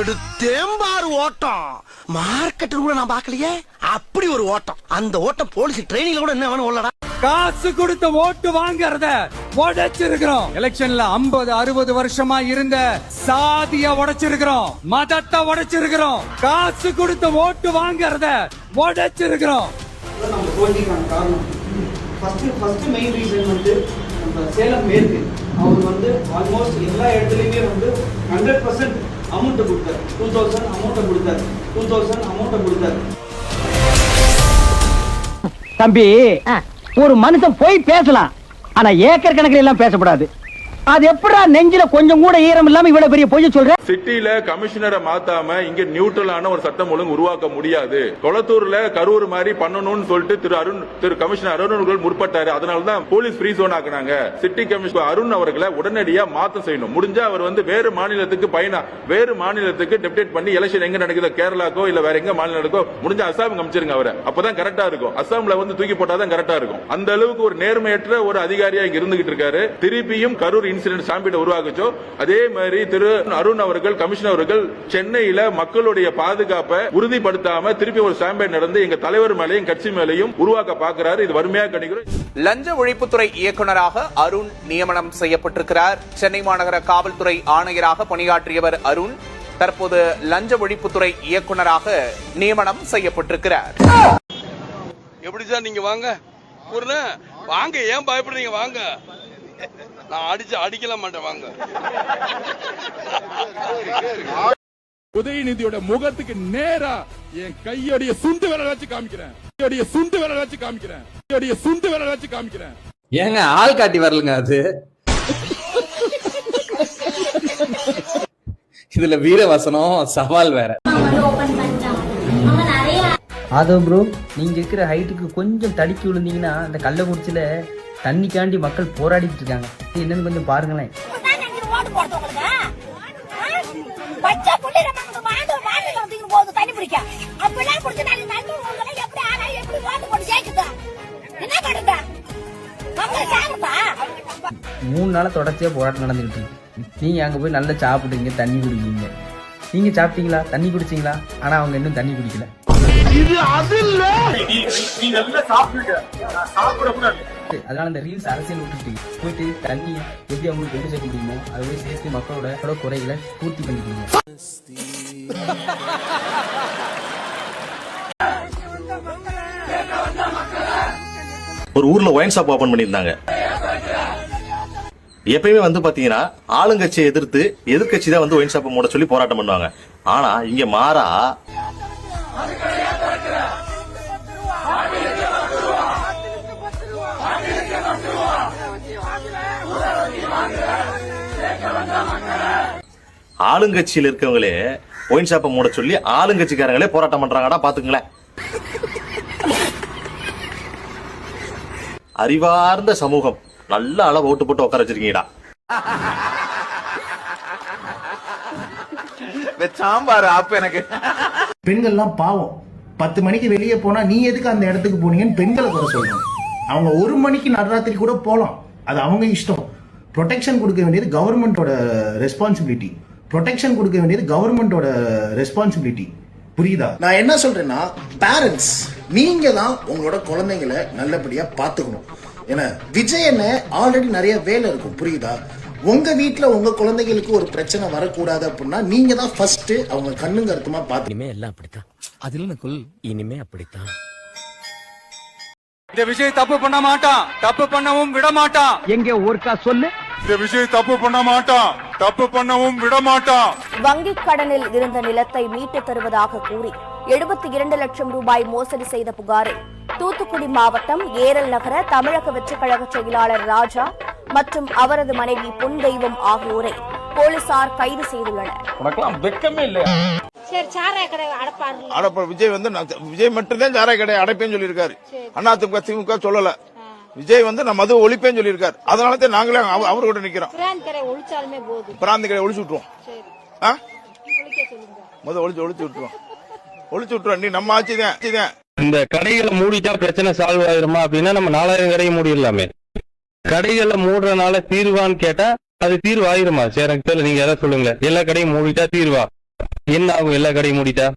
எடுத்தேம்பாரு ஓட்டம் மார்க்கெட் கூட நான் பாக்கலையே. அப்படி ஒரு ஓட்டம். அந்த ஓட்டம் போலீஸ் ட்ரைனிங்ல கூட என்ன வேணும் உள்ளடா. காசு கொடுத்த ஓட்டு வாங்கறத உடைச்சிருக்கிறோம். எலெக்ஷன்ல 50-60 வருஷமா இருந்த சாதிய உடைச்சிருக்கிறோம், மதத்தை உடைச்சிருக்கிறோம். காசு கொடுத்த ஓட்டு வாங்கறத உடைச்சிருக்கிறோம். நம்ம தோல்விக்கான காரணம் ஃபர்ஸ்ட் மெயின் ரீசன் வந்து நம்ம சேலம் மேற்கு அவர் வந்து ஆல்மோஸ்ட் எல்லா இடத்துலையுமே வந்து 100% அமௌண்ட் கொடுத்தாரு. 2000 அமௌண்ட் கொடுத்தாரு. 2000 அமௌண்ட் கொடுத்தாரு. தம்பி, ஒரு மனுஷன் போய் பேசலாம், ஆனா ஏக்கர் கணக்கில் எல்லாம் பேசக்கூடாது. அது எப்படா நெஞ்சில கொஞ்சம் கூட ஈரம் இல்லாம இவ்வளவு பெரிய பொய்ய சொல்ற? சிட்டில கமிஷனரை மாத்தாம இங்க நியூட்ரலான ஒரு சட்டம் ஒழுங்கு உருவாக்க முடியாது. கொளத்தூர்ல கரூர் மாதிரி பண்ணணும்னு சொல்லிட்டு திரு கமிஷனர் அருண் அவர்கள் முற்பட்டாரு. அதனாலதான் போலீஸ் ஃப்ரீ ஜோன் ஆக்குனாங்க. சிட்டி கமிஷனர் அருண் அவர்களை உடனடியா மாத்த செய்யணும். முடிஞ்சா அவர் வந்து வேறு மாநிலத்துக்கு டெப்டேட் பண்ணி எலெக்ஷன் எங்க நடக்குது, கேரளாக்கோ இல்ல வேற எங்க மாநிலம் நடக்கோ, முடிஞ்சா அசாம் அமைச்சிருங்க அவரை. அப்பதான் கரெக்டா இருக்கும். அசாம்ல வந்து தூக்கி போட்டாதான் கரெக்டா இருக்கும். அந்த அளவுக்கு ஒரு நேர்மையற்ற ஒரு அதிகாரியா இங்க இருந்துகிட்டு இருக்காரு. திருப்பியும் கரூர் இன்சிடென்ட் சாம்பிட உருவாக்குச்சோ அதே மாதிரி திரு அருண் அவர்கள் கமிஷனர் அவர்கள் சென்னையில மக்களுடைய பாதுகாப்பை உறுதிப்படுத்தாம திருப்பி ஒரு சாம்பியன் நடந்து எங்க தலைவர் மேலையும் கட்சி மேலையும் உருவாக்க பாக்குறாரு. இது வறுமையா கணிக்கிறோம். லஞ்ச ஒழிப்புத்துறை இயக்குநராக அருண் நியமனம் செய்யப்பட்டிருக்கிறார். சென்னை மாநகர காவல்துறை ஆணையராக பணியாற்றியவர் அருண் தற்போது லஞ்ச ஒழிப்புத்துறை இயக்குநராக நியமனம் செய்யப்பட்டிருக்கிறார். எப்படி சார் நீங்க வாங்க வாங்க, ஏன் பயப்படுறீங்க? வாங்க, நான் அடிக்கல மாட்டேன். வாங்க. உதயநிதியோட முகத்துக்கு நேரா என் கையோடைய சுண்டு விரல் வச்சு காமிக்கிறேன். ஏங்க ஆள் காட்டி வரலங்க அது. இதுல வீரவசனம் சவால் வேற. அதோ ப்ரோ, நீங்க இருக்கிற ஹைட்டுக்கு கொஞ்சம் தடுக்கி விழுந்தீங்கன்னா அந்த கள்ளக்குறிச்சியில தண்ணிக்காண்டி மக்கள் போராடிட்டு இருக்காங்க. என்னன்னு கொஞ்சம் பாருங்களேன். மூணு நாளா தொடர்ச்சியா போராட்டம் நடந்துகிட்டு இருக்கு. நீங்க அங்க போய் நல்லா சாப்பிடுங்க, தண்ணி குடிக்கீங்க. நீங்க சாப்பிட்டீங்களா, தண்ணி குடிச்சீங்களா? ஆனா அவங்க இன்னும் தண்ணி குடிக்கல. அதனால இந்த ரீல்ஸ் அரசியல் விட்டுட்டு போயிட்டு தண்ணி எப்படி அவங்களுக்கு கொண்டு சேர்க்க முடியுமோ அதை போய் சேர்த்து மக்களோட குறைகளை பூர்த்தி பண்ணிக்கணும். ஒரு ஊர்ல ஒயின் ஷாப் ஓபன் பண்ணியிருந்தாங்க. எப்பயுமே வந்து பாத்தீங்கன்னா ஆளுங்கட்சியை எதிர்த்து எதிர்கட்சி தான் வந்து ஒயின் ஷாப் மூட சொல்லி போராட்டம் பண்ணுவாங்க. ஆனா இங்க மாறா ஆளுங்கட்சியில் இருக்கவங்களே ஒயின் ஷாப்பை மூட சொல்லி ஆளுங்கட்சிக்காரங்களே போராட்டம் பண்றாங்கடா, பாத்துங்களேன். அறிவார்ந்த சமூகம், நல்ல அளவு ஓட்டு போட்டு உட்கார வச்சிருக்கீங்கடா. சாம்பார் ஆப்பு எனக்கு. பெண்கள்லாம் பாவம், 10 மணிக்கு வெளியே போனா நீ எதுக்கு அந்த இடத்துக்கு போனீங்கன்னு பெண்களை குறை சொல்லணும். அவங்க 1 மணிக்கு நடுராத்திரி கூட போலாம், அது அவங்க இஷ்டம். ப்ரொடெக்ஷன் கொடுக்க வேண்டியது கவர்மெண்டோட ரெஸ்பான்சிபிலிட்டி. புரியுதா? நான் என்ன சொல்றேன்னா, பேரண்ட்ஸ் நீங்க தான் உங்களோட குழந்தைங்களை நல்லபடியா பாத்துக்கணும். ஏன்னா விஜய் என்ன ஆல்ரெடி நிறைய வேலை இருக்கும், புரியுதா? உங்க வீட்டுல உங்க குழந்தைகளுக்கு ஒரு பிரச்சனை வரக்கூடாது அப்படின்னா நீங்க தான் ஃபர்ஸ்ட் அவங்க கண்ணுங்க கருத்துமா பாத்து. இனிமே எல்லாம் அப்படித்தான். அதுல இனிமே அப்படித்தான். இந்த விஷயம் தப்பு பண்ண மாட்டான், தப்பு பண்ணவும் விட மாட்டான். எங்க ஊர்க்கா சொல்லு. இந்த விஷயம் தப்பு பண்ண மாட்டான், தப்பு பண்ணவும் விட மாட்டான். வங்கிக் கடனில் இருந்த நிலத்தை மீட்டு தருவதாக கூறி 72 லட்சம் ரூபாய் மோசடி செய்த புகாரில் தூத்துக்குடி மாவட்டம் ஏரல் நகர தமிழக வெற்றிக் கழக செயலாளர் ராஜா மற்றும் அவரது மனைவி பொன் தெய்வம் ஆகியோரை போலீசார் கைது செய்துள்ளனர். விஜய் மட்டும்தான் சாராய கடை அடைப்பேன்னு சொல்லியிருக்காரு. அதிமுக திமுக சொல்லல. விஜய் வந்து நம்ம மது ஒழிப்பேன்னு சொல்லியிருக்காரு. அதனாலதான் நாங்களே அவரு கூட நிக்கிறோம். பிராந்தி கடை ஒழிச்சு விட்டுருவோம். மது ஒழிச்சு விட்டுருவோம். நீ நம்ம ஆட்சி தான். இந்த கடைகளை மூடிட்டா பிரச்சனை சால்வ் ஆயிருமா அப்படின்னா நம்ம 4000 கடையை மூடிடலாமே. கடைகளை மூடுறதுனால தீர்வான்னு கேட்டா அது தீர்வு ஆயிருமா? சரி எனக்கு தெரியல, நீங்க எதாவது சொல்லுங்க. எல்லா கடையும் மூடிட்டா தீர்வா? என்ன ஆகும் எல்லா கடையும் மூடிட்டா?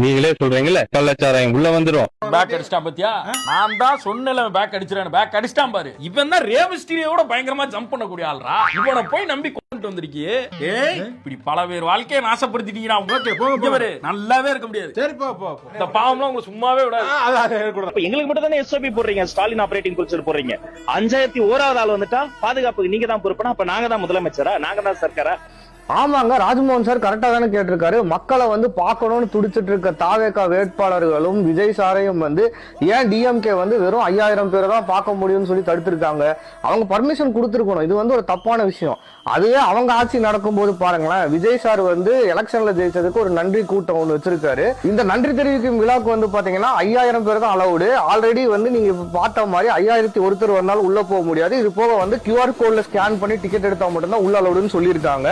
நீங்களே சொல்றீங்கல்ல, கள்ளச்சாராயம் உள்ள வந்துரும். பேக் அடிச்சிட்டான் பாத்தியா? நான் தான் சொன்னல பேக் அடிச்சிரானே. பேக் அடிச்சிட்டான் பாரு. இவன் தான் ரேவஸ்டீரியோட பயங்கரமா ஜம்ப் பண்ணக்கூடிய ஆள்ரா. இவனை போய் நம்பி கொண்டு வந்திருக்கியே. ஏய் இப்படி பல பேர் வாழ்க்கையை நாசப்படுத்திட்டீங்கடா. ஓகே போங்க பாரு. நல்லாவே இருக்க முடியாது. சரி போ. இந்த பாவம்லாம் உங்களுக்கு சும்மாவே விடாது. அப்ப எங்களுக்கு மட்டும் தானே எஸ்ஓபி போடுறீங்க, ஸ்டாலின் ஆபரேட்டிங் கல்ச்சர் போடுறீங்க. 5001வது ஆள் வந்துட்டா பாதுகாப்புக்கு நீங்க தான் பொறுப்புனா அப்ப நாங்க தான் முதலமைச்சரா? நாங்க தான் சர்க்காரா? ஆமாங்க, ராஜ்மோகன் சார் கரெக்டா தானே கேட்டிருக்காரு. மக்களை வந்து பார்க்கணும்னு துடிச்சிட்டு இருக்க தாவேகா வேட்பாளர்களும் விஜய் சாரையும் வந்து ஏன் டிஎம்கே வந்து வெறும் 5000 பேரை தான் பார்க்க முடியும்னு சொல்லி தடுத்திருக்காங்க. அவங்க பர்மிஷன் கொடுத்துருக்கணும். இது வந்து ஒரு தப்பான விஷயம். அதுவே அவங்க ஆட்சி நடக்கும்போது பாருங்களேன், விஜய் சார் வந்து எலெக்ஷன்ல ஜெயிச்சதுக்கு ஒரு நன்றி கூட்டம் ஒன்று வச்சிருக்காரு. இந்த நன்றி தெரிவிக்கும் விழாக்கு வந்து பாத்தீங்கன்னா 5000 பேர் தான் அலவுடு. ஆல்ரெடி வந்து நீங்க பார்த்த மாதிரி 5001 வந்தாலும் உள்ள போக முடியாது. இது போக வந்து QR கோட்ல ஸ்கேன் பண்ணி டிக்கெட் எடுத்தா மட்டும்தான் உள்ள அலவுடுன்னு சொல்லியிருக்காங்க.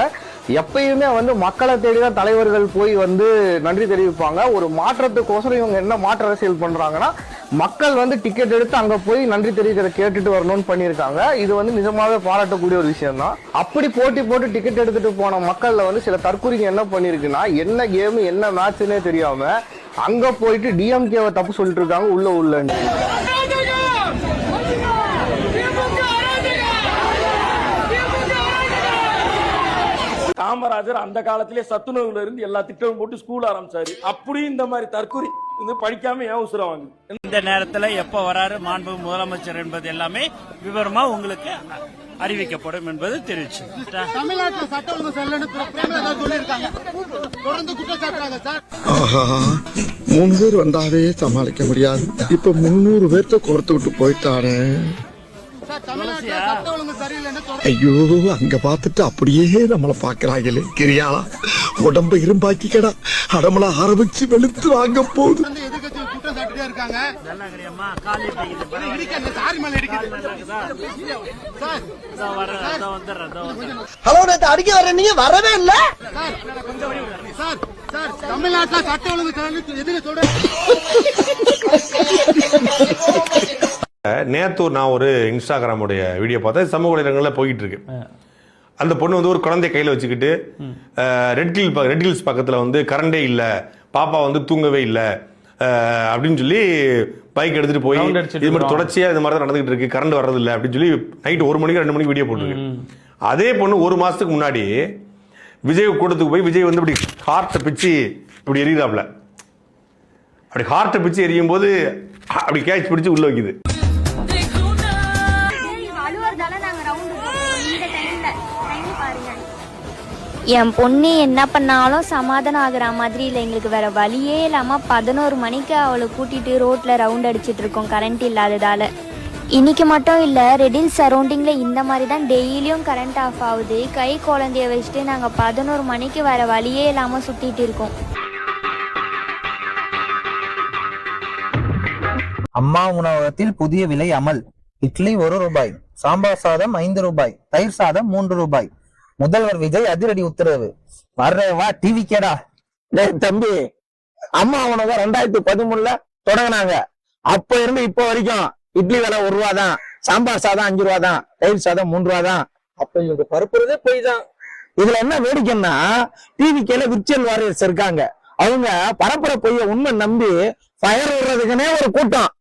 எப்பயுமே வந்து மக்களை தேடிதான் தலைவர்கள் போய் வந்து நன்றி தெரிவிப்பாங்க. ஒரு மாற்றத்துக்கோசரம் இவங்க என்ன மாற்ற அரசியல் பண்றாங்கன்னா, மக்கள் வந்து டிக்கெட் எடுத்து அங்க போய் நன்றி தெரிவிக்கிறத கேட்டுட்டு வரணும்னு பண்ணியிருக்காங்க. இது வந்து நிஜமாவே பாராட்டக்கூடிய ஒரு விஷயம் தான். அப்படி போட்டி போட்டு டிக்கெட் எடுத்துட்டு போன மக்கள்ல வந்து சில தற்கொலைக்கு என்ன பண்ணிருக்குன்னா, என்ன கேம் என்ன மேட்ச்னே தெரியாம அங்க போயிட்டு டிஎம்கேவை தப்பு சொல்லிட்டு இருக்காங்க உள்ள. காமராஜர் அந்த காலத்திலே சத்துணவுல இருந்து எல்லா திட்டமும் போட்டு ஸ்கூல் ஆரம்பிச்சாரு. அப்படி இந்த மாதிரி தற்கொலை படிக்காம ஏன் உசுரம் வாங்க? இந்த நேரத்துல எப்ப வராரு மாண்பு முதலமைச்சர் என்பது எல்லாமே விவரமா உங்களுக்கு அறிவிக்கப்படும் என்பது தெரிவிச்சு. தமிழ்நாட்டில் சட்ட ஒழுங்கு சொல்லிருக்காங்க. தொடர்ந்து குற்றச்சாட்டுறாங்க சார். 3 பேர் வந்தாவே சமாளிக்க முடியாது. இப்ப 300 பேர்த்த கோர்த்து விட்டு போயிட்டாரு. ஐயோ, அங்க பாத்துட்டு அப்படியே நம்மள பாக்குறாங்களே. கிரியாளா உடம்ப இரும்பாக்கிக்கடா, அடமள ஆரம்பிச்சு வெளுத்து வாங்க போகுது. ஹலோ, நேத்து அடிக்க வர நீங்க வரவே இல்ல. தமிழ்நாட்டில் சட்ட ஒழுங்கு எதிர சொல்ற நேத்து நான் ஒரு இன்ஸ்டாகிராமுடைய வீடியோ பார்த்தேன், சமூக வலைதளங்களில் போயிட்டு இருக்கு. அந்த பொண்ணு வந்து ஒரு குழந்தை கையில் வச்சுக்கிட்டு ரெட் ஹில்ஸ் பக்கத்தில் வந்து கரண்டே இல்லை, பாப்பா வந்து தூங்கவே இல்லை அப்படின்னு சொல்லி பைக் எடுத்துட்டு போய் இது மாதிரி தொடர்ச்சியா இது மாதிரி தான் நடந்துகிட்டு இருக்கு, கரண்ட் வர்றது இல்லை அப்படின்னு சொல்லி நைட்டு 1 மணிக்கு 2 மணிக்கு வீடியோ போட்டுருக்கு. அதே பொண்ணு 1 மாசத்துக்கு முன்னாடி விஜய் கூட்டத்துக்கு போய் விஜய் வந்து இப்படி ஹார்ட்டை பிச்சு இப்படி எரியுறாப்ல. அப்படி ஹார்ட்டை பிச்சு எரியும் போது அப்படி கேட்ச் பிடிச்சு உள்ள வைக்குது. என் பொண்ணு என்ன பண்ணாலும் சமாதானம் ஆகுற மாதிரி இல்லை. எங்களுக்கு வேற வழியே இல்லாம 11 மணிக்கு அவளை கூட்டிட்டு ரோட்ல ரவுண்ட் அடிச்சிட்டு இருக்கோம் கரண்ட் இல்லாததால. இன்னைக்கு மட்டும் இல்ல, ரெடில் சரௌண்டிங்ல இந்த மாதிரி தான் டெய்லியும் கரண்ட் ஆஃப் ஆகுது. கை குழந்தைய வச்சுட்டு நாங்க 11 மணிக்கு வேற வழியே இல்லாம சுத்திட்டு இருக்கோம். அம்மா உணவகத்தில் புதிய விலை அமல். இட்லி 1 ரூபாய், சாம்பார் சாதம் 5 ரூபாய், தயிர் சாதம் 3 ரூபாய். முதல்வர் விஜய் அதிரடி உத்தரவு. வர்றவா டிவி கேடா. தம்பி, அம்மா உணவகம் 2013 தொடங்கினாங்க. அப்ப இருந்து இப்போ வரைக்கும் இட்லி விலை 1 ரூபா தான், சாம்பார் சாதம் 5 ரூபா தான், தயிர் சாதம் 3 ரூபா தான். அப்ப இவங்க பரப்புறதே போய் தான். இதுல என்ன வேடிக்கைன்னா, டிவி கேல விர்ச்சுவல் வாரியர்ஸ் இருக்காங்க. அவங்க பரப்புற பொய்ய உண்மை நம்பி ஃபயர் விடுறதுக்குன்னே ஒரு கூட்டம்.